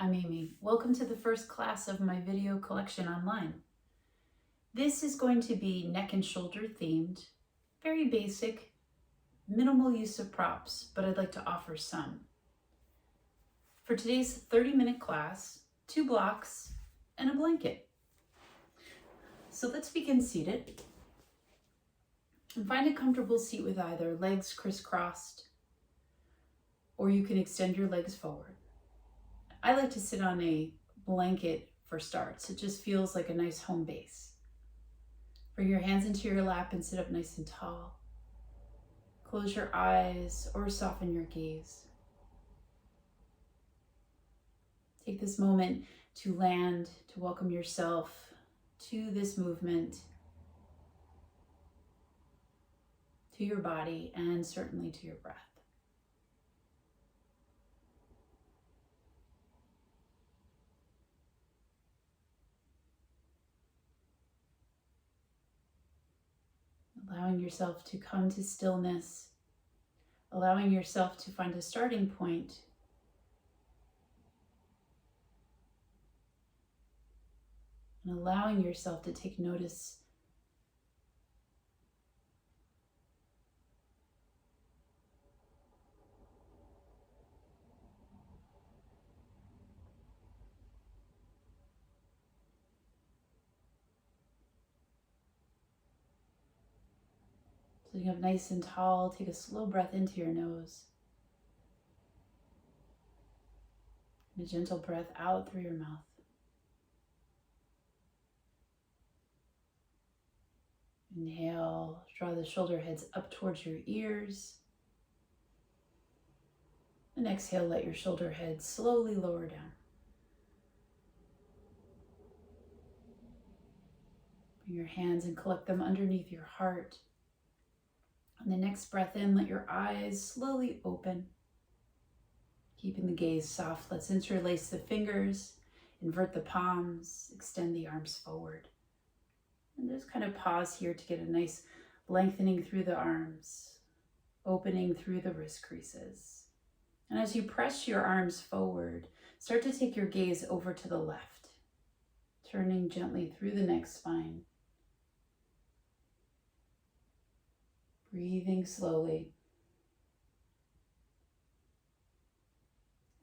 I'm Amy. Welcome to the first class of my video collection online. This is going to be neck and shoulder themed, very basic, minimal use of props, but I'd like to offer some. For today's 30-minute class, 2 blocks and a blanket. So let's begin seated. And find a comfortable seat with either legs crisscrossed, or you can extend your legs forward. I like to sit on a blanket for starts. It just feels like a nice home base. Bring your hands into your lap and sit up nice and tall. Close your eyes or soften your gaze. Take this moment to land, to welcome yourself to this movement, to your body, and certainly to your breath. Allowing yourself to come to stillness, allowing yourself to find a starting point, and allowing yourself to take notice sitting up nice and tall. Take a slow breath into your nose. And a gentle breath out through your mouth. Inhale, draw the shoulder heads up towards your ears. And exhale, let your shoulder heads slowly lower down. Bring your hands and collect them underneath your heart. On the next breath in, let your eyes slowly open. Keeping the gaze soft, let's interlace the fingers, invert the palms, extend the arms forward. And just kind of pause here to get a nice lengthening through the arms, opening through the wrist creases. And as you press your arms forward, start to take your gaze over to the left, turning gently through the neck spine. Breathing slowly.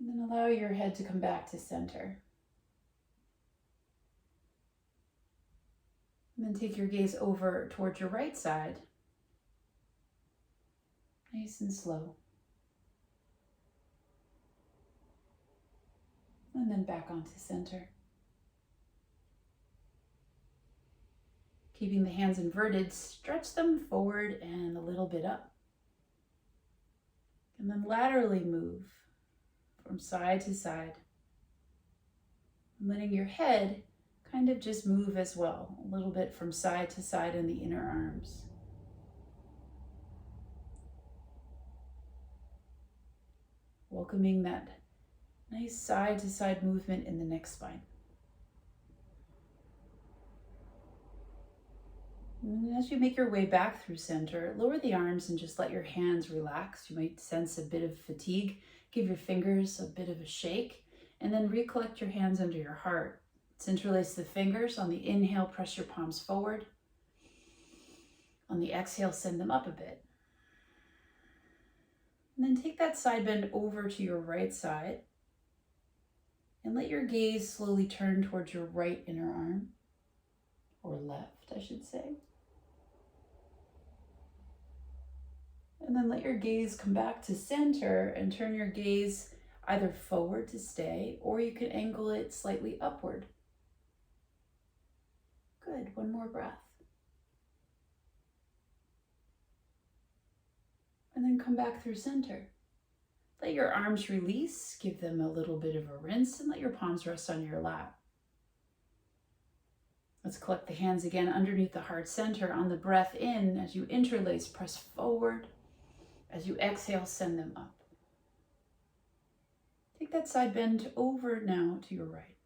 And then allow your head to come back to center. And then take your gaze over towards your right side. Nice and slow. And then back onto center. Keeping the hands inverted, stretch them forward and a little bit up. And then laterally move from side to side. And letting your head kind of just move as well, a little bit from side to side in the inner arms. Welcoming that nice side to side movement in the neck spine. And as you make your way back through center, lower the arms and just let your hands relax. You might sense a bit of fatigue. Give your fingers a bit of a shake, and then recollect your hands under your heart. Let's interlace the fingers. On the inhale, press your palms forward. On the exhale, send them up a bit. And then take that side bend over to your right side and let your gaze slowly turn towards your right inner arm, or left, I should say. And then let your gaze come back to center and turn your gaze either forward to stay, or you can angle it slightly upward. Good, one more breath. And then come back through center. Let your arms release, give them a little bit of a rinse, and let your palms rest on your lap. Let's collect the hands again underneath the heart center. On the breath in, as you interlace, press forward. As you exhale, send them up. Take that side bend over now to your right.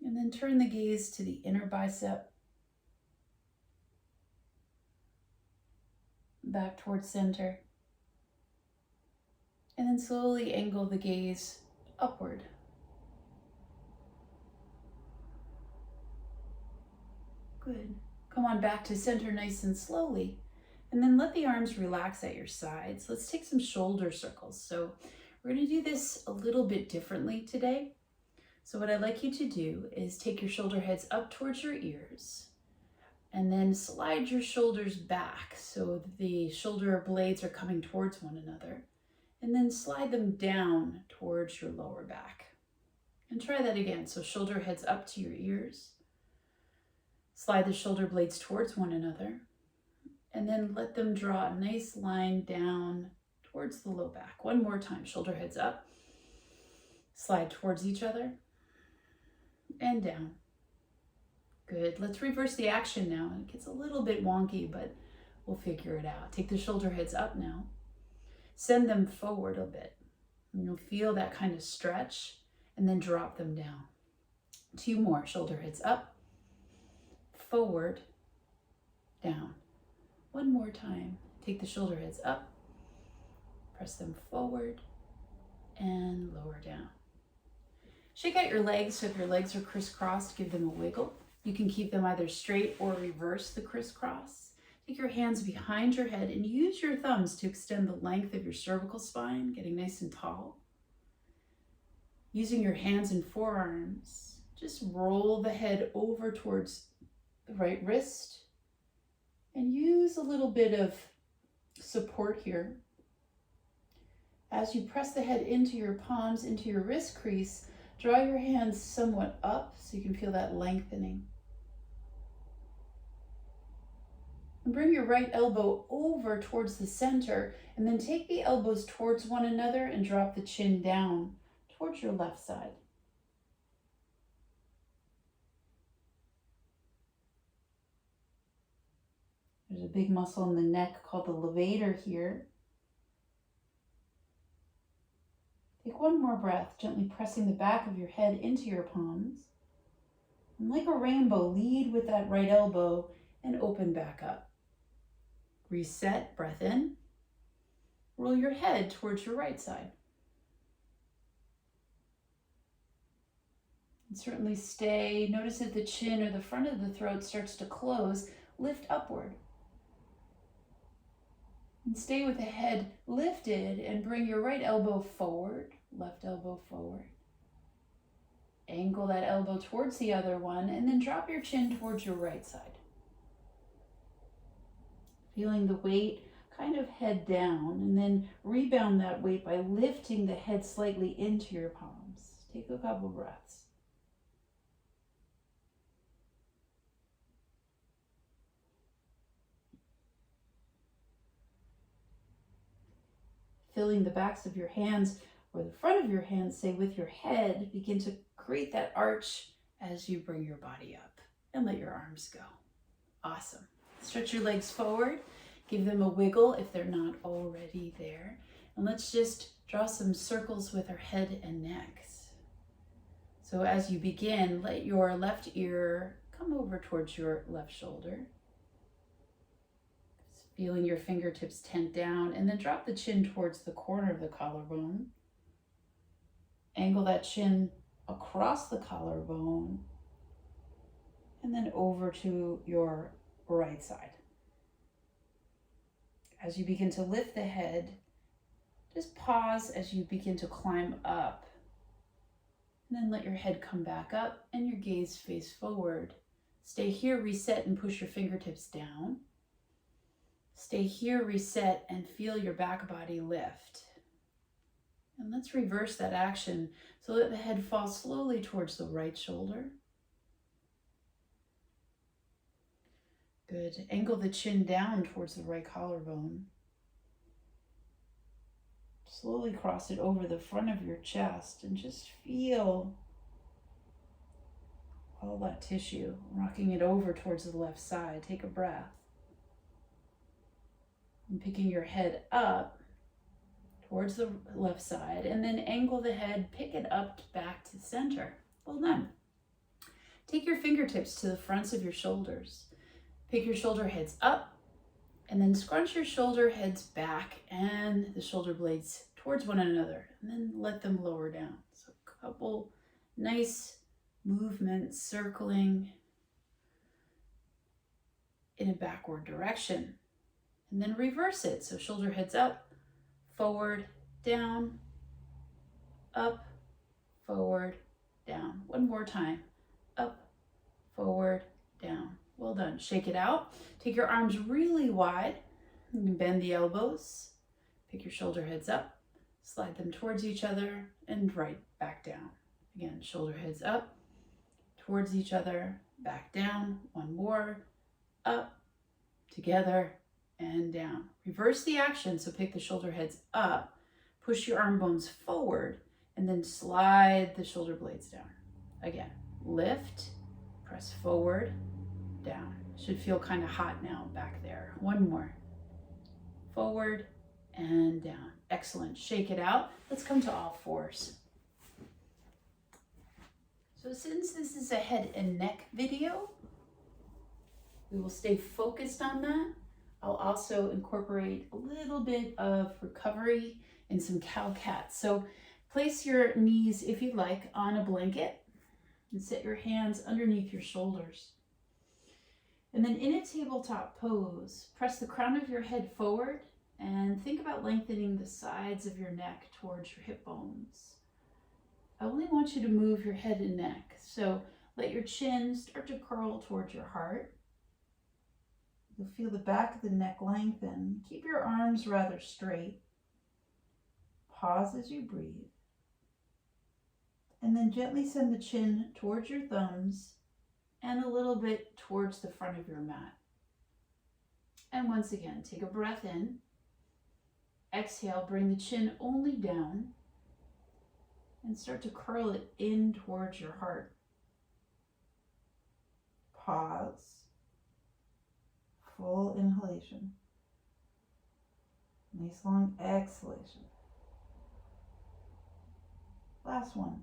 And then turn the gaze to the inner bicep. Back towards center. And then slowly angle the gaze upward. Good. Come on back to center nice and slowly. And then let the arms relax at your sides. Let's take some shoulder circles. So we're going to do this a little bit differently today. So what I'd like you to do is take your shoulder heads up towards your ears and then slide your shoulders back so the shoulder blades are coming towards one another. And then slide them down towards your lower back. And try that again. So shoulder heads up to your ears. Slide the shoulder blades towards one another. And then let them draw a nice line down towards the low back. One more time, shoulder heads up. Slide towards each other. And down. Good. Let's reverse the action now. It gets a little bit wonky, but we'll figure it out. Take the shoulder heads up now. Send them forward a bit. And you'll feel that kind of stretch, and then drop them down. 2 more. Shoulder heads up, forward, down. 1 more time. Take the shoulder heads up, press them forward, and lower down. Shake out your legs. So if your legs are crisscrossed, give them a wiggle. You can keep them either straight or reverse the crisscross. Take your hands behind your head and use your thumbs to extend the length of your cervical spine, getting nice and tall. Using your hands and forearms, just roll the head over towards the right wrist and use a little bit of support here. As you press the head into your palms, into your wrist crease, draw your hands somewhat up so you can feel that lengthening. And bring your right elbow over towards the center, and then take the elbows towards one another and drop the chin down towards your left side. There's a big muscle in the neck called the levator here. Take 1 more breath, gently pressing the back of your head into your palms. And like a rainbow, lead with that right elbow and open back up. Reset, breath in. Roll your head towards your right side. And certainly stay. Notice if the chin or the front of the throat starts to close, lift upward. And stay with the head lifted and bring your right elbow forward, left elbow forward. Angle that elbow towards the other one and then drop your chin towards your right side. Feeling the weight kind of head down, and then rebound that weight by lifting the head slightly into your palms. Take a couple breaths. Filling the backs of your hands or the front of your hands, say with your head, begin to create that arch as you bring your body up and let your arms go. Awesome. Stretch your legs forward, give them a wiggle if they're not already there. And let's just draw some circles with our head and necks. So as you begin, let your left ear come over towards your left shoulder. Just feeling your fingertips tent down, and then drop the chin towards the corner of the collarbone. Angle that chin across the collarbone, and then over to your right side. As you begin to lift the head, just pause as you begin to climb up. And then let your head come back up and your gaze face forward. Stay here, reset, and push your fingertips down. Stay here, reset, and feel your back body lift. And let's reverse that action so that the head falls slowly towards the right shoulder. Good. Angle the chin down towards the right collarbone. Slowly cross it over the front of your chest and just feel all that tissue, rocking it over towards the left side. Take a breath. And picking your head up towards the left side, and then angle the head, pick it up back to center. Well done. Take your fingertips to the fronts of your shoulders. Pick your shoulder heads up, and then scrunch your shoulder heads back and the shoulder blades towards one another, and then let them lower down. So a couple nice movements circling in a backward direction. And then reverse it. So shoulder heads up, forward, down, up, forward, down. One more time. Up, forward, down. Well done. Shake it out. Take your arms really wide. You can bend the elbows. Pick your shoulder heads up. Slide them towards each other and right back down. Again, shoulder heads up, towards each other, back down. One more. Up, together, and down. Reverse the action. So pick the shoulder heads up, push your arm bones forward, and then slide the shoulder blades down. Again, lift, press forward, down. Should feel kind of hot now back there. One more. Forward and down. Excellent. Shake it out. Let's come to all fours. So since this is a head and neck video, we will stay focused on that. I'll also incorporate a little bit of recovery and some cow-cat. So place your knees, if you like, on a blanket and set your hands underneath your shoulders. And then in a tabletop pose, press the crown of your head forward and think about lengthening the sides of your neck towards your hip bones. I only want you to move your head and neck. So let your chin start to curl towards your heart. You'll feel the back of the neck lengthen. Keep your arms rather straight. Pause as you breathe. And then gently send the chin towards your thumbs and a little bit towards the front of your mat. And once again, take a breath in. Exhale, bring the chin only down and start to curl it in towards your heart. Pause. Full inhalation. Nice long exhalation. Last one.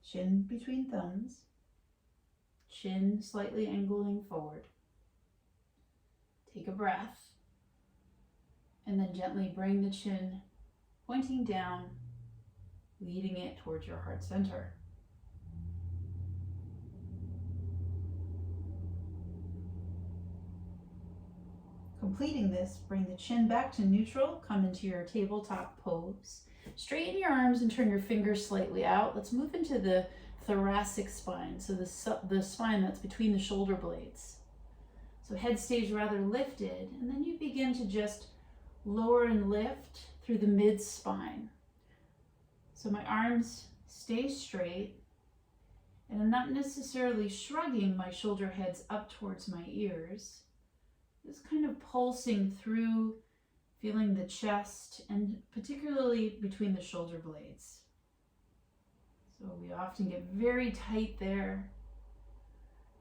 Chin between thumbs. Chin slightly angling forward. Take a breath. And then gently bring the chin pointing down, leading it towards your heart center. Completing this, bring the chin back to neutral, come into your tabletop pose. Straighten your arms and turn your fingers slightly out. Let's move into the thoracic spine, so the spine that's between the shoulder blades. So head stays rather lifted, and then you begin to just lower and lift through the mid-spine. So my arms stay straight, and I'm not necessarily shrugging my shoulder heads up towards my ears. Just kind of pulsing through, feeling the chest, and particularly between the shoulder blades. So we often get very tight there.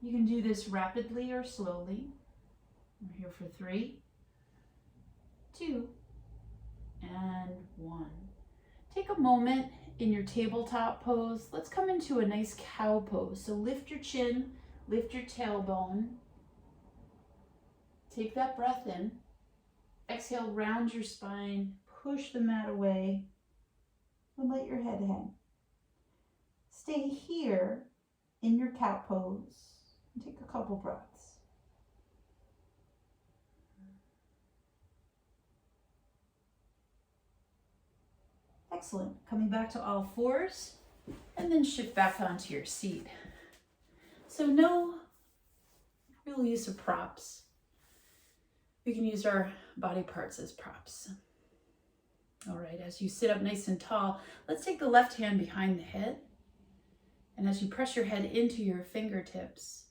You can do this rapidly or slowly. We're here for 3, 2, and 1. Take a moment in your tabletop pose. Let's come into a nice cow pose. So lift your chin, lift your tailbone. Take that breath in. Exhale, round your spine, push the mat away, and let your head hang. Stay here in your cat pose and take a couple breaths. Excellent. Coming back to all fours, and then shift back onto your seat. So no real use of props. We can use our body parts as props. All right, as you sit up nice and tall, let's take the left hand behind the head. And as you press your head into your fingertips,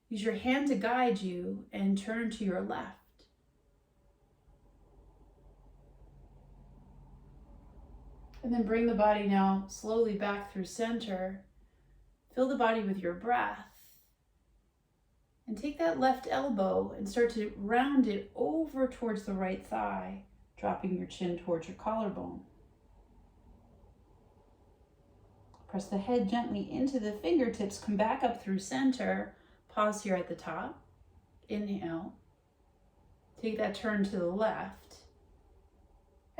use your hand to guide you and turn to your left. And then bring the body now slowly back through center. Fill the body with your breath. And take that left elbow and start to round it over towards the right thigh, dropping your chin towards your collarbone. Press the head gently into the fingertips, come back up through center, pause here at the top, inhale, take that turn to the left,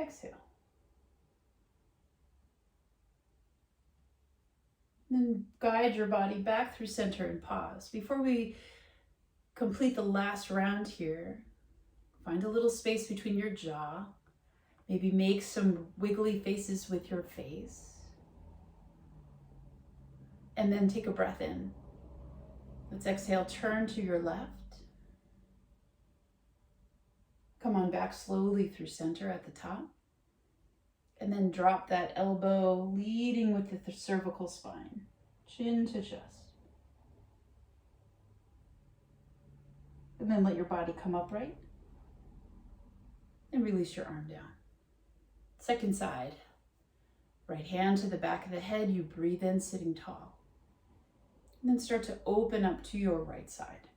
exhale. Then guide your body back through center and pause. Before we complete the last round here, find a little space between your jaw. Maybe make some wiggly faces with your face. And then take a breath in. Let's exhale, turn to your left. Come on back slowly through center at the top. And then drop that elbow, leading with the cervical spine, chin to chest. And then let your body come upright. And release your arm down. Second side. Right hand to the back of the head, you breathe in, sitting tall. And then start to open up to your right side.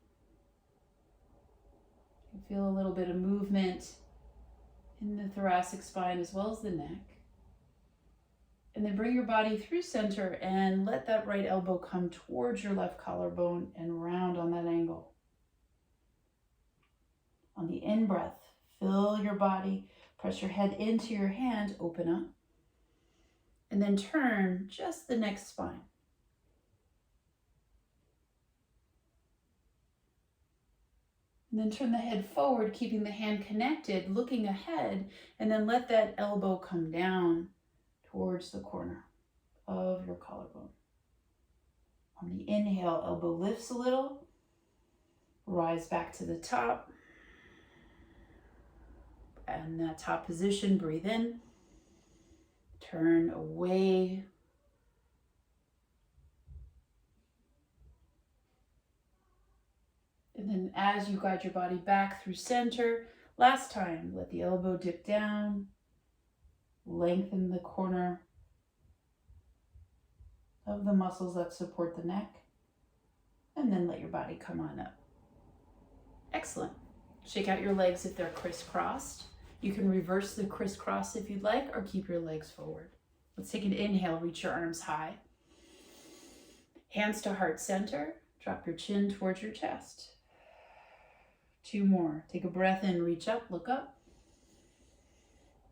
You feel a little bit of movement in the thoracic spine as well as the neck. And then bring your body through center and let that right elbow come towards your left collarbone and round on that angle. On the in-breath, fill your body, press your head into your hand, open up, and then turn just the next spine. And then turn the head forward, keeping the hand connected, looking ahead, and then let that elbow come down towards the corner of your collarbone. On the inhale, elbow lifts a little, rise back to the top. And that top position, breathe in, turn away. And then as you guide your body back through center, last time, let the elbow dip down, lengthen the corner of the muscles that support the neck, and then let your body come on up. Excellent. Shake out your legs if they're crisscrossed. You can reverse the crisscross if you'd like, or keep your legs forward. Let's take an inhale, reach your arms high. Hands to heart center, drop your chin towards your chest. 2 more. Take a breath in, reach up, look up.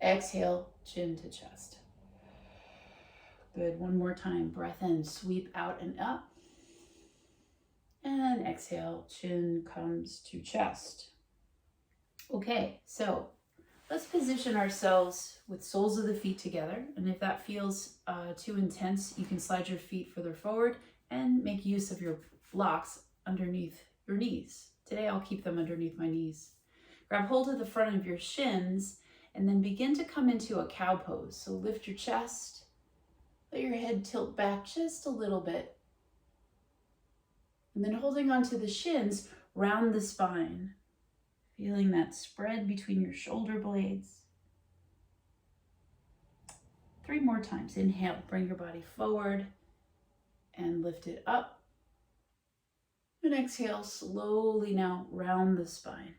Exhale, chin to chest. Good, 1 more time. Breath in, sweep out and up. And exhale, chin comes to chest. Okay, so let's position ourselves with soles of the feet together. And if that feels too intense, you can slide your feet further forward and make use of your blocks underneath your knees. Today, I'll keep them underneath my knees. Grab hold of the front of your shins and then begin to come into a cow pose. So lift your chest, let your head tilt back just a little bit. And then holding onto the shins, round the spine. Feeling that spread between your shoulder blades. 3 more times. Inhale, bring your body forward and lift it up. And exhale, slowly now round the spine.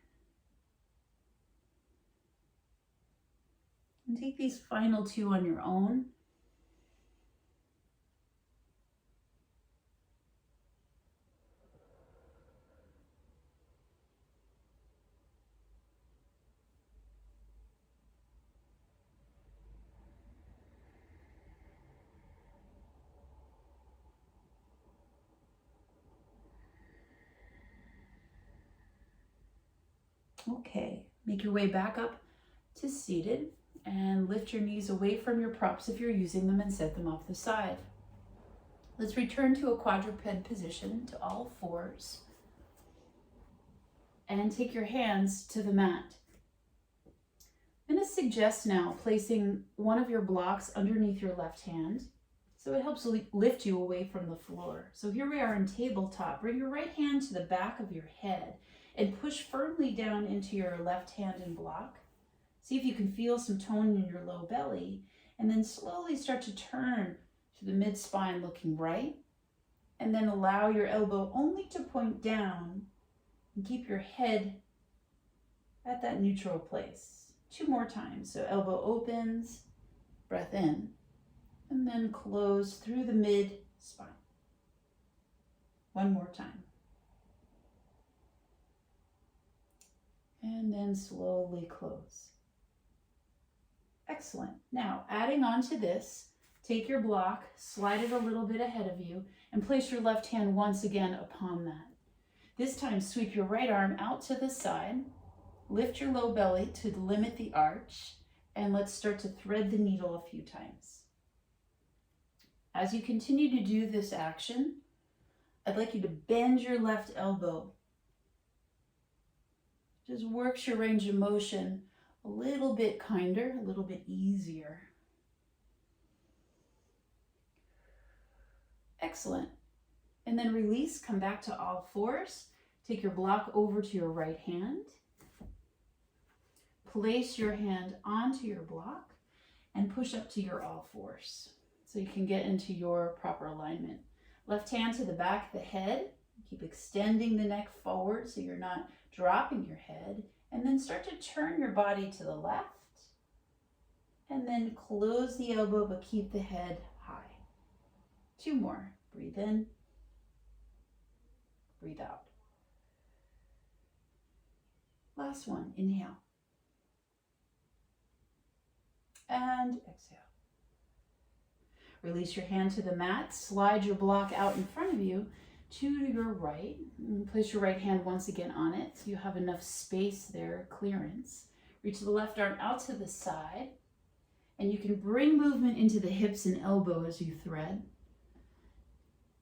And take these final 2 on your own. Okay, make your way back up to seated and lift your knees away from your props if you're using them and set them off the side. Let's return to a quadruped position to all 4s and take your hands to the mat. I'm going to suggest now placing one of your blocks underneath your left hand so it helps lift you away from the floor. So here we are in tabletop. Bring your right hand to the back of your head and push firmly down into your left hand and block. See if you can feel some tone in your low belly, and then slowly start to turn to the mid-spine looking right, and then allow your elbow only to point down and keep your head at that neutral place. 2 more times. So elbow opens, breath in, and then close through the mid-spine. 1 more time. And then slowly close. Excellent. Now, adding on to this, Take your block, slide it a little bit ahead of you, and place your left hand once again upon that. This time, sweep your right arm out to the side, lift your low belly to limit the arch, and let's start to thread the needle a few times. As you continue to do this action, I'd like you to bend your left elbow. Just works your range of motion a little bit kinder, a little bit easier. Excellent. And then release, come back to all fours. Take your block over to your right hand. Place your hand onto your block and push up to your all fours so you can get into your proper alignment. Left hand to the back of the head. Keep extending the neck forward so you're not dropping your head. And then start to turn your body to the left. And then close the elbow, but keep the head high. 2 more. Breathe in. Breathe out. Last one. Inhale. And exhale. Release your hand to the mat. Slide your block out in front of you to your right. And place your right hand once again on it so you have enough space there, clearance. Reach the left arm out to the side. And you can bring movement into the hips and elbow as you thread.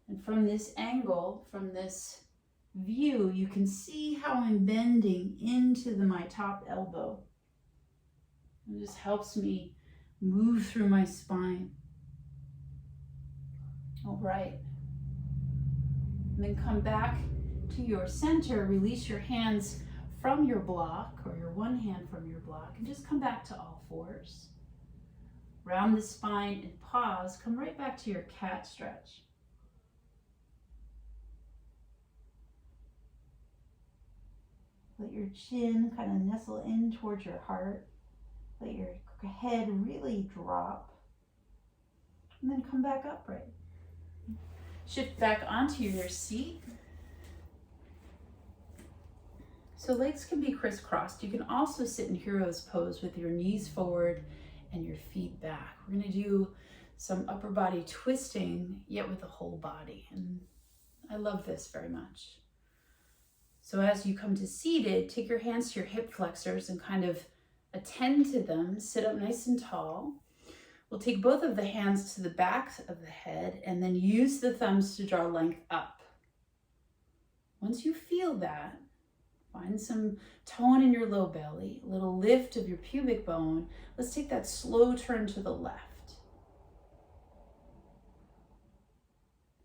And from this angle, from this view, you can see how I'm bending into my top elbow. It just helps me move through my spine. All right. And then come back to your center. Release your hands from your block, or your one hand from your block, and just come back to all fours. Round the spine and pause. Come right back to your cat stretch. Let your chin kind of nestle in towards your heart. Let your head really drop. And then come back upright. Shift back onto your seat. So legs can be crisscrossed. You can also sit in hero's pose with your knees forward and your feet back. We're going to do some upper body twisting, yet with the whole body. And I love this very much. So as you come to seated, take your hands to your hip flexors and kind of attend to them. Sit up nice and tall. We'll take both of the hands to the back of the head and then use the thumbs to draw length up. Once you feel that, find some tone in your low belly, a little lift of your pubic bone. Let's take that slow turn to the left.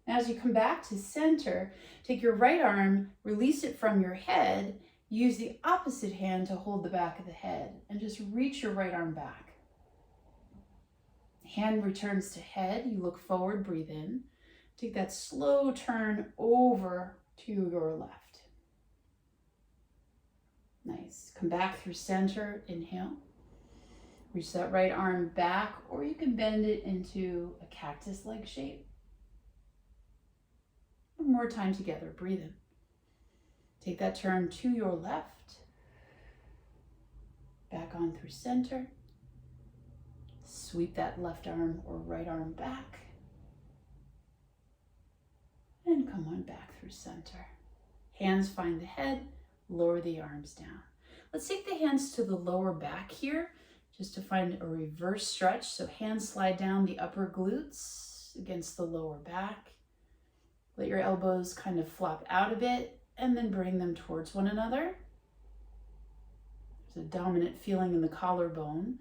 As you come back to center, take your right arm, release it from your head, use the opposite hand to hold the back of the head, and just reach your right arm back. Hand returns to head, you look forward, breathe in. Take that slow turn over to your left. Nice. Come back through center, inhale. Reach that right arm back, or you can bend it into a cactus-like shape. One more time together, breathe in. Take that turn to your left. Back on through center. Sweep that left arm or right arm back. And come on back through center. Hands find the head, lower the arms down. Let's take the hands to the lower back here, just to find a reverse stretch. So hands slide down the upper glutes against the lower back. Let your elbows kind of flop out a bit and then bring them towards one another. There's a dominant feeling in the collarbone.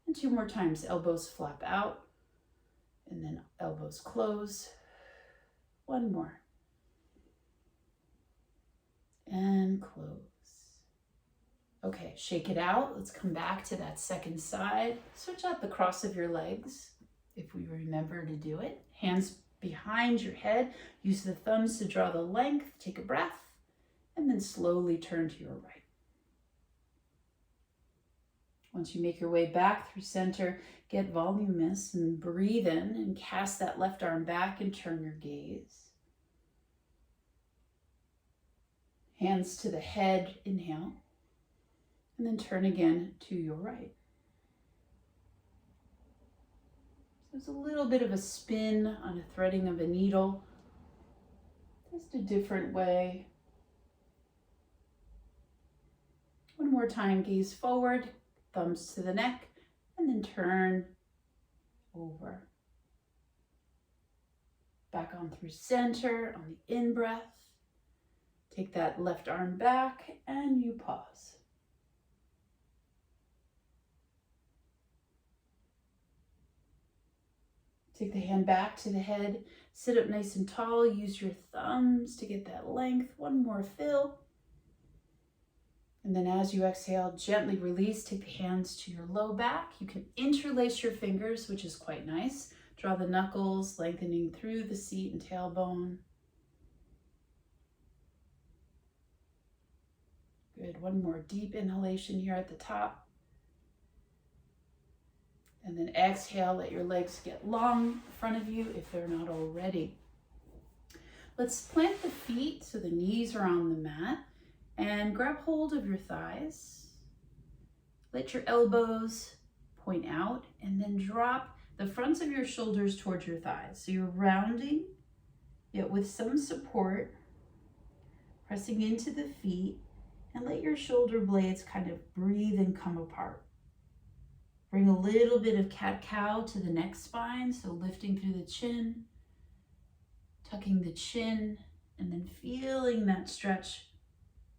And 2 more times, elbows flap out and then elbows close. 1 more. And close. Okay, shake it out. Let's come back to that second side. Switch out the cross of your legs if we remember to do it. Hands behind your head. Use the thumbs to draw the length. Take a breath and then slowly turn to your right. Once you make your way back through center, get voluminous and breathe in and cast that left arm back and turn your gaze. Hands to the head, inhale, and then turn again to your right. There's a little bit of a spin on a threading of a needle, just a different way. One more time, gaze forward, thumbs to the neck, and then turn over. Back on through center on the in-breath. Take that left arm back and you pause. Take the hand back to the head, sit up nice and tall, use your thumbs to get that length. One more fill. And then as you exhale, gently release, take the hands to your low back. You can interlace your fingers, which is quite nice. Draw the knuckles, lengthening through the seat and tailbone. Good, one more deep inhalation here at the top. And then exhale, let your legs get long in front of you if they're not already. Let's plant the feet so the knees are on the mat and grab hold of your thighs. Let your elbows point out and then drop the fronts of your shoulders towards your thighs. So you're rounding, yet with some support, pressing into the feet, and let your shoulder blades kind of breathe and come apart. Bring a little bit of cat-cow to the neck spine, so lifting through the chin, tucking the chin, and then feeling that stretch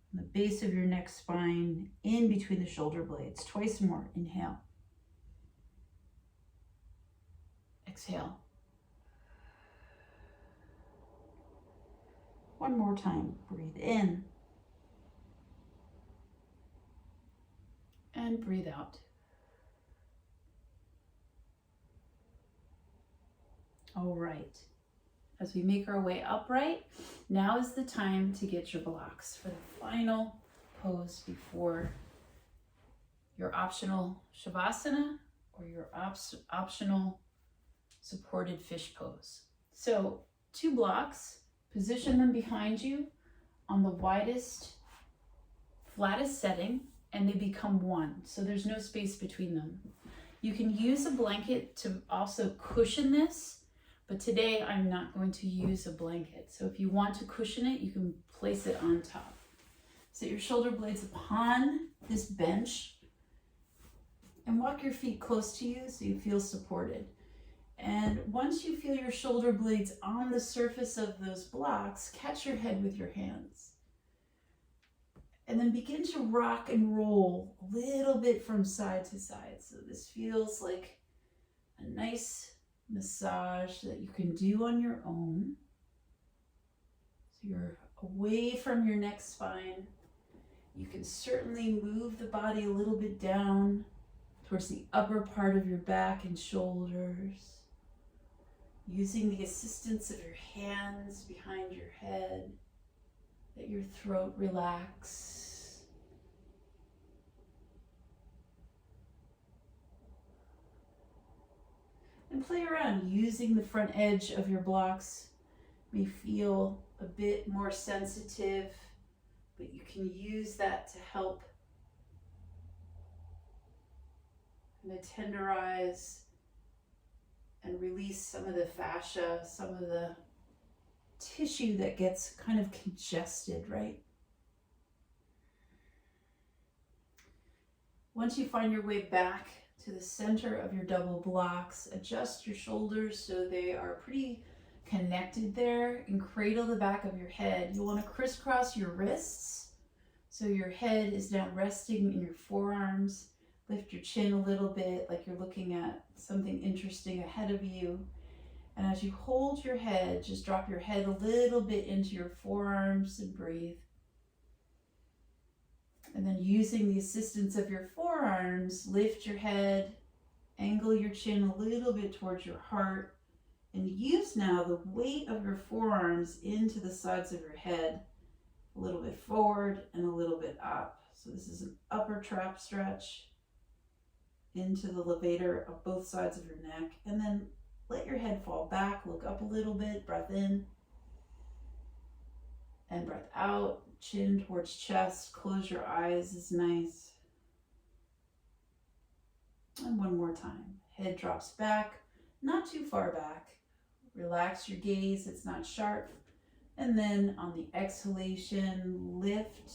from the base of your neck spine in between the shoulder blades. Twice more. Inhale. Exhale. One more time. Breathe in. And breathe out. All right, as we make our way upright, now is the time to get your blocks for the final pose before your optional Shavasana or your optional supported fish pose. So 2 blocks, position them behind you on the widest, flattest setting, and they become one. So there's no space between them. You can use a blanket to also cushion this, but today I'm not going to use a blanket. So if you want to cushion it, you can place it on top. Set your shoulder blades upon this bench and walk your feet close to you so you feel supported. And once you feel your shoulder blades on the surface of those blocks, catch your head with your hands. And then begin to rock and roll a little bit from side to side. So this feels like a nice massage that you can do on your own. So you're away from your neck spine. You can certainly move the body a little bit down towards the upper part of your back and shoulders, using the assistance of your hands behind your head. Let your throat relax. And play around using the front edge of your blocks. May feel a bit more sensitive, but you can use that to help kind of tenderize and release some of the fascia, some of the tissue that gets kind of congested, right? Once you find your way back to the center of your double blocks, adjust your shoulders so they are pretty connected there, and cradle the back of your head. You want to crisscross your wrists so your head is now resting in your forearms. Lift your chin a little bit like you're looking at something interesting ahead of you. And as you hold your head, just drop your head a little bit into your forearms and breathe. And then using the assistance of your forearms, lift your head, angle your chin a little bit towards your heart, and use now the weight of your forearms into the sides of your head, a little bit forward and a little bit up. So this is an upper trap stretch into the levator of both sides of your neck, and then let your head fall back, look up a little bit, breath in and breath out. Chin towards chest, close your eyes is nice. And one more time. Head drops back, not too far back. Relax your gaze, it's not sharp. And then on the exhalation, lift.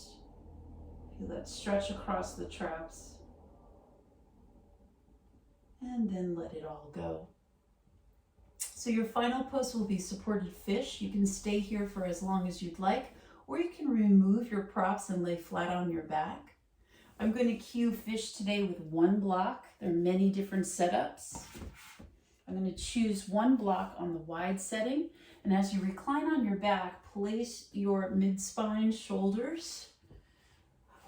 Feel that stretch across the traps. And then let it all go. So your final pose will be supported fish. You can stay here for as long as you'd like, or you can remove your props and lay flat on your back. I'm going to cue fish today with one block. There are many different setups. I'm going to choose one block on the wide setting. And as you recline on your back, place your mid-spine shoulders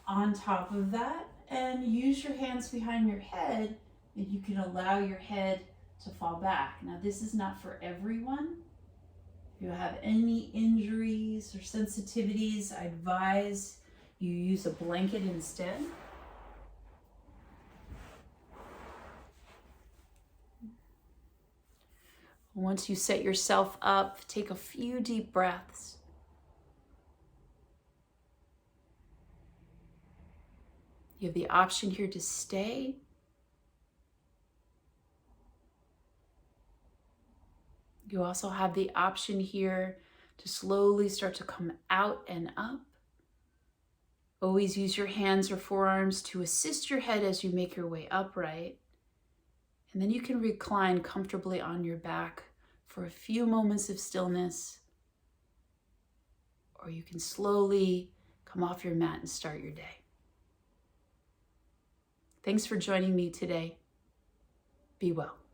on top of that and use your hands behind your head, and you can allow your head to fall back. Now, this is not for everyone. If you have any injuries or sensitivities, I advise you use a blanket instead. Once you set yourself up, take a few deep breaths. You have the option here to stay. You also have the option here to slowly start to come out and up. Always use your hands or forearms to assist your head as you make your way upright. And then you can recline comfortably on your back for a few moments of stillness, or you can slowly come off your mat and start your day. Thanks for joining me today. Be well.